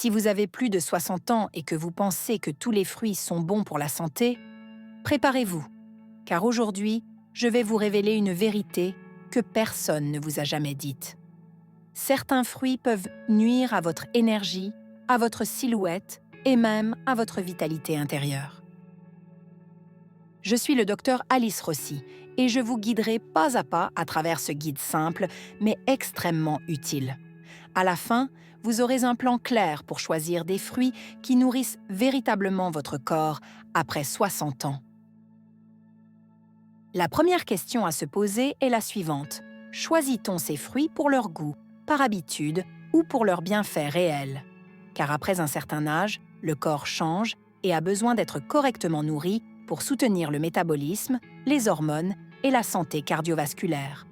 Si vous avez plus de 60 ans et que vous pensez que tous les fruits sont bons pour la santé, préparez-vous, car aujourd'hui, je vais vous révéler une vérité que personne ne vous a jamais dite. Certains fruits peuvent nuire à votre énergie, à votre silhouette et même à votre vitalité intérieure. Je suis le docteur Alice Rossi et je vous guiderai pas à travers ce guide simple mais extrêmement utile. À la fin, vous aurez un plan clair pour choisir des fruits qui nourrissent véritablement votre corps après 60 ans. La première question à se poser est la suivante. Choisit-on ces fruits pour leur goût, par habitude ou pour leurs bienfaits réels? Car après un certain âge, le corps change et a besoin d'être correctement nourri pour soutenir le métabolisme, les hormones et la santé cardiovasculaire.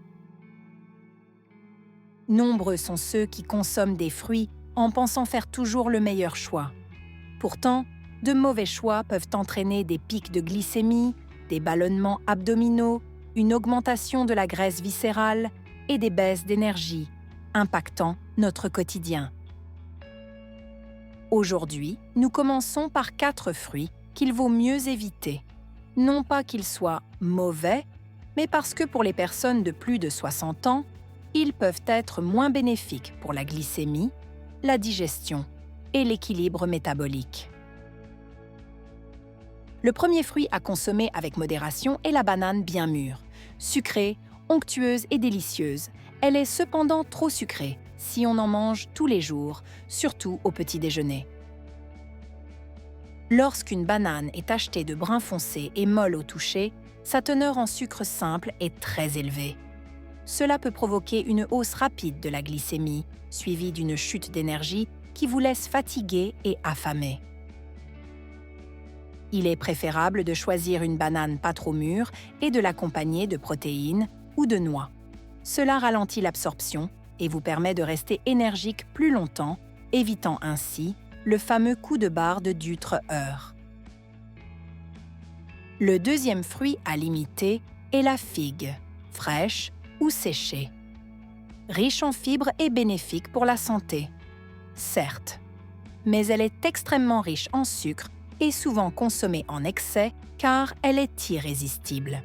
Nombreux sont ceux qui consomment des fruits en pensant faire toujours le meilleur choix. Pourtant, de mauvais choix peuvent entraîner des pics de glycémie, des ballonnements abdominaux, une augmentation de la graisse viscérale et des baisses d'énergie, impactant notre quotidien. Aujourd'hui, nous commençons par 4 fruits qu'il vaut mieux éviter. Non pas qu'ils soient mauvais, mais parce que pour les personnes de plus de 60 ans, ils peuvent être moins bénéfiques pour la glycémie, la digestion et l'équilibre métabolique. Le premier fruit à consommer avec modération est la banane bien mûre. Sucrée, onctueuse et délicieuse, elle est cependant trop sucrée si on en mange tous les jours, surtout au petit déjeuner. Lorsqu'une banane est achetée de brun foncé et molle au toucher, sa teneur en sucre simple est très élevée. Cela peut provoquer une hausse rapide de la glycémie, suivie d'une chute d'énergie qui vous laisse fatigué et affamé. Il est préférable de choisir une banane pas trop mûre et de l'accompagner de protéines ou de noix. Cela ralentit l'absorption et vous permet de rester énergique plus longtemps, évitant ainsi le fameux coup de barre de d'Utreheure. Le deuxième fruit à limiter est la figue, fraîche ou séchée. Riche en fibres et bénéfique pour la santé. Certes, mais elle est extrêmement riche en sucre et souvent consommée en excès car elle est irrésistible.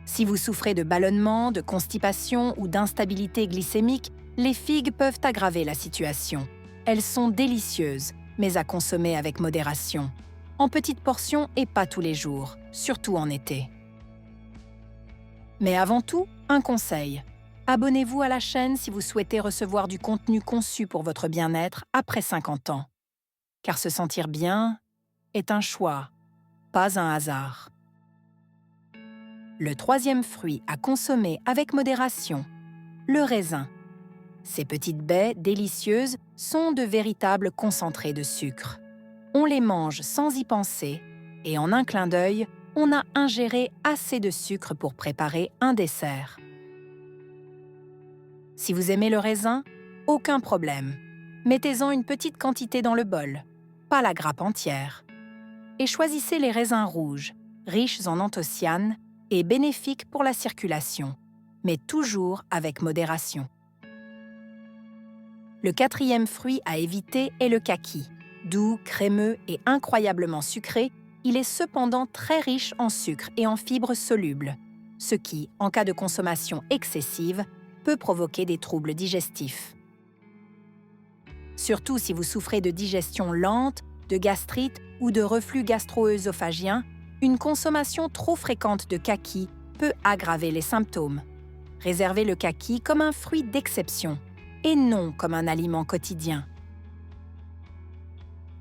Si vous souffrez de ballonnement, de constipation ou d'instabilité glycémique, les figues peuvent aggraver la situation. Elles sont délicieuses, mais à consommer avec modération. En petites portions et pas tous les jours, surtout en été. Mais avant tout, un conseil. Abonnez-vous à la chaîne si vous souhaitez recevoir du contenu conçu pour votre bien-être après 50 ans. Car se sentir bien est un choix, pas un hasard. Le troisième fruit à consommer avec modération, le raisin. Ces petites baies délicieuses sont de véritables concentrés de sucre. On les mange sans y penser et en un clin d'œil, on a ingéré assez de sucre pour préparer un dessert. Si vous aimez le raisin, aucun problème. Mettez-en une petite quantité dans le bol, pas la grappe entière. Et choisissez les raisins rouges, riches en anthocyanes et bénéfiques pour la circulation, mais toujours avec modération. Le quatrième fruit à éviter est le kaki. Doux, crémeux et incroyablement sucré, il est cependant très riche en sucre et en fibres solubles, ce qui, en cas de consommation excessive, peut provoquer des troubles digestifs. Surtout si vous souffrez de digestion lente, de gastrite ou de reflux gastro-œsophagien, une consommation trop fréquente de kaki peut aggraver les symptômes. Réservez le kaki comme un fruit d'exception et non comme un aliment quotidien.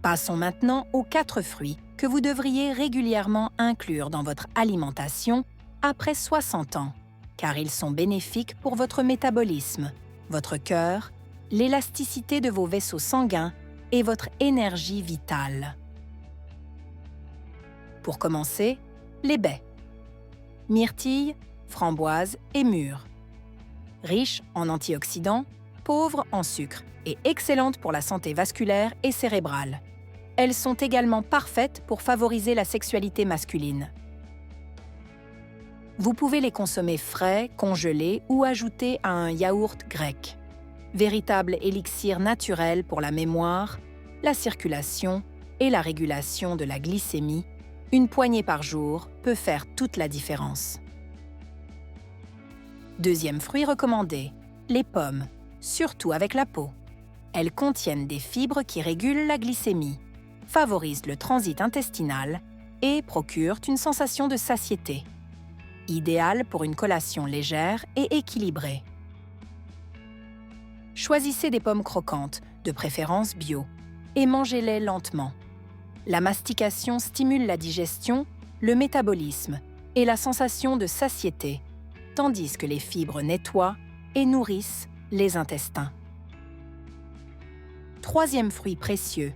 Passons maintenant aux 4 fruits que vous devriez régulièrement inclure dans votre alimentation après 60 ans, car ils sont bénéfiques pour votre métabolisme, votre cœur, l'élasticité de vos vaisseaux sanguins et votre énergie vitale. Pour commencer, les baies. Myrtille, framboise et mûre. Riches en antioxydants, pauvres en sucre et excellentes pour la santé vasculaire et cérébrale. Elles sont également parfaites pour favoriser la sexualité masculine. Vous pouvez les consommer frais, congelés ou ajoutés à un yaourt grec. Véritable élixir naturel pour la mémoire, la circulation et la régulation de la glycémie, une poignée par jour peut faire toute la différence. Deuxième fruit recommandé, les pommes, surtout avec la peau. Elles contiennent des fibres qui régulent la glycémie, favorisent le transit intestinal et procurent une sensation de satiété. Idéal pour une collation légère et équilibrée. Choisissez des pommes croquantes, de préférence bio, et mangez-les lentement. La mastication stimule la digestion, le métabolisme et la sensation de satiété, tandis que les fibres nettoient et nourrissent les intestins. Troisième fruit précieux,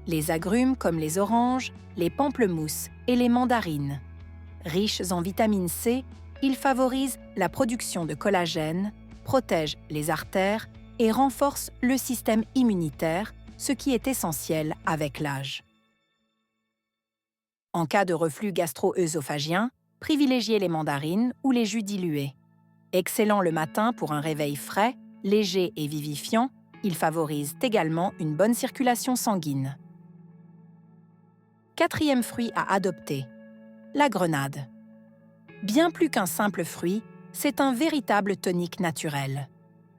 les agrumes comme les oranges, les pamplemousses et les mandarines. Riches en vitamine C, ils favorisent la production de collagène, protègent les artères et renforcent le système immunitaire, ce qui est essentiel avec l'âge. En cas de reflux gastro-œsophagien, privilégiez les mandarines ou les jus dilués. Excellent le matin pour un réveil frais, léger et vivifiant, ils favorisent également une bonne circulation sanguine. Quatrième fruit à adopter, la grenade. Bien plus qu'un simple fruit, c'est un véritable tonique naturel.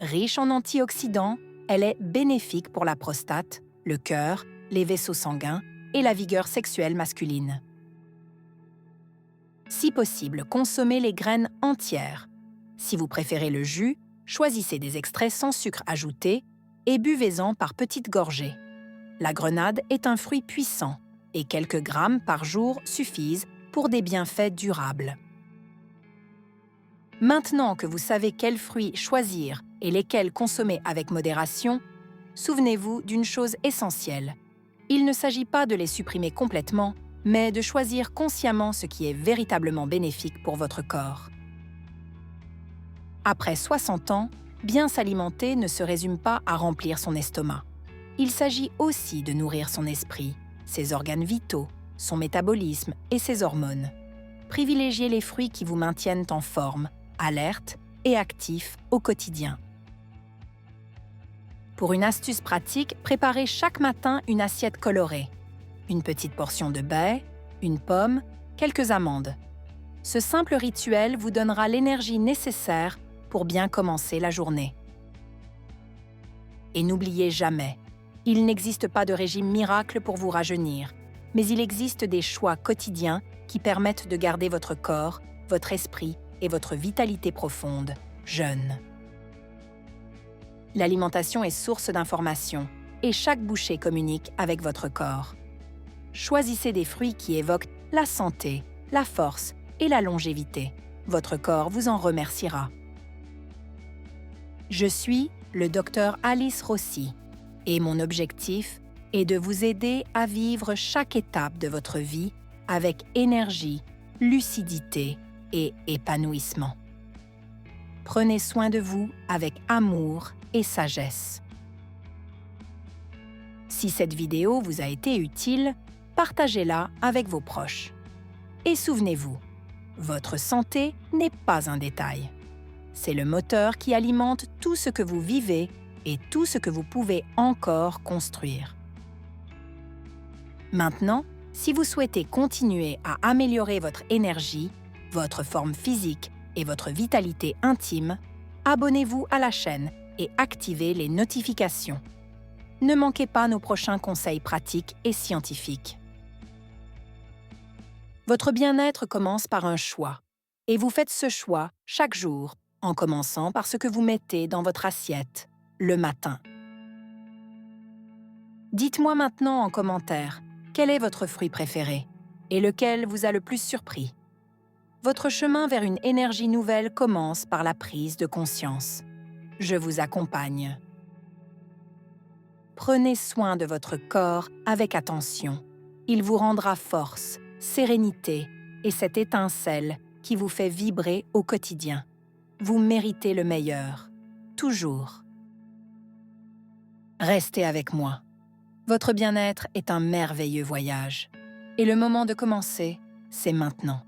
Riche en antioxydants, elle est bénéfique pour la prostate, le cœur, les vaisseaux sanguins et la vigueur sexuelle masculine. Si possible, consommez les graines entières. Si vous préférez le jus, choisissez des extraits sans sucre ajouté et buvez-en par petites gorgées. La grenade est un fruit puissant et quelques grammes par jour suffisent pour des bienfaits durables. Maintenant que vous savez quels fruits choisir et lesquels consommer avec modération, souvenez-vous d'une chose essentielle. Il ne s'agit pas de les supprimer complètement, mais de choisir consciemment ce qui est véritablement bénéfique pour votre corps. Après 60 ans, bien s'alimenter ne se résume pas à remplir son estomac. Il s'agit aussi de nourrir son esprit, ses organes vitaux, son métabolisme et ses hormones. Privilégiez les fruits qui vous maintiennent en forme, alerte et actif au quotidien. Pour une astuce pratique, préparez chaque matin une assiette colorée. Une petite portion de baies, une pomme, quelques amandes. Ce simple rituel vous donnera l'énergie nécessaire pour bien commencer la journée. Et n'oubliez jamais, il n'existe pas de régime miracle pour vous rajeunir, mais il existe des choix quotidiens qui permettent de garder votre corps, votre esprit et votre vitalité profonde jeunes. L'alimentation est source d'informations et chaque bouchée communique avec votre corps. Choisissez des fruits qui évoquent la santé, la force et la longévité. Votre corps vous en remerciera. Je suis le Dr Alice Rossi et mon objectif est de vous aider à vivre chaque étape de votre vie avec énergie, lucidité et épanouissement. Prenez soin de vous avec amour et sagesse. Si cette vidéo vous a été utile, partagez-la avec vos proches. Et souvenez-vous, votre santé n'est pas un détail. C'est le moteur qui alimente tout ce que vous vivez et tout ce que vous pouvez encore construire. Maintenant, si vous souhaitez continuer à améliorer votre énergie, votre forme physique et votre vitalité intime, abonnez-vous à la chaîne et activez les notifications. Ne manquez pas nos prochains conseils pratiques et scientifiques. Votre bien-être commence par un choix, et vous faites ce choix chaque jour en commençant par ce que vous mettez dans votre assiette le matin. Dites-moi maintenant en commentaire quel est votre fruit préféré et lequel vous a le plus surpris. Votre chemin vers une énergie nouvelle commence par la prise de conscience. Je vous accompagne. Prenez soin de votre corps avec attention. Il vous rendra force, sérénité et cette étincelle qui vous fait vibrer au quotidien. Vous méritez le meilleur, toujours. Restez avec moi. Votre bien-être est un merveilleux voyage. Et le moment de commencer, c'est maintenant.